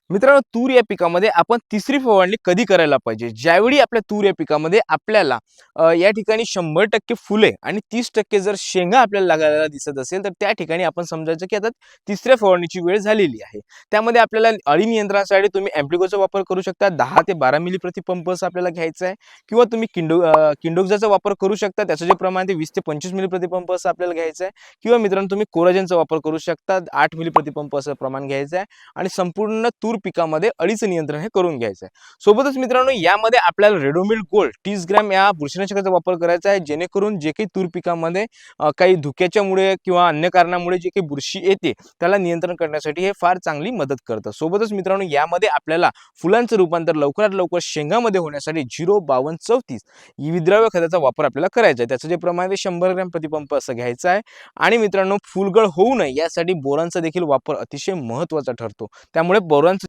मित्रांनो, तूर या पिकामध्ये आपण तिसरी फवारणी कधी करायला पाहिजे? ज्यावेळी आपल्या तूर या पिकामध्ये आपल्याला या ठिकाणी 100% फुले आणि 30% जर शेंगा आपल्याला लागायला दिसत असेल, तर त्या ठिकाणी आपण समजायचं की आता तिसऱ्या फवारणीची वेळ झालेली आहे. त्यामध्ये आपल्याला अळी नियंत्रणासाठी तुम्ही ॲम्प्लिकोचा वापर करू शकता. 10 ते 12 मिली प्रति पंप असं आपल्याला घ्यायचं आहे किंवा तुम्ही किंडोक्साचा वापर करू शकता. त्याचं जे प्रमाण आहे ते 20 ते 25 मिली प्रति पंप असं आपल्याला घ्यायचं आहे किंवा मित्रांनो तुम्ही कोराजेनचा वापर करू शकता. 8 मिली प्रति पंप असं प्रमाण घ्यायचं आहे आणि संपूर्ण तूर पिकामध्ये अळीचं नियंत्रण हे करून घ्यायचं आहे. सोबतच मित्रांनो यामध्ये आपल्याला रेडोमिल गोल्ड 30 ग्रॅम या बुरशीनाशकाचा वापर करायचा आहे, जेणेकरून जे काही तूर पिकामध्ये काही धुक्याच्यामुळे किंवा अन्य कारणामुळे जे काही बुरशी येते त्याला नियंत्रण करण्यासाठी हे फार चांगली मदत करतं. सोबतच मित्रांनो यामध्ये आपल्याला फुलांचं रूपांतर लवकरात लवकर शेंगामध्ये होण्यासाठी 05234 ही विद्राव्य खताचा वापर आपल्याला करायचा आहे. त्याचं जे प्रमाण आहे 100 ग्रॅम प्रतिपंप असं घ्यायचं आहे आणि मित्रांनो फुलगळ होऊ नये यासाठी बोरानचा देखील वापर अतिशय महत्त्वाचा ठरतो. त्यामुळे बोरानचं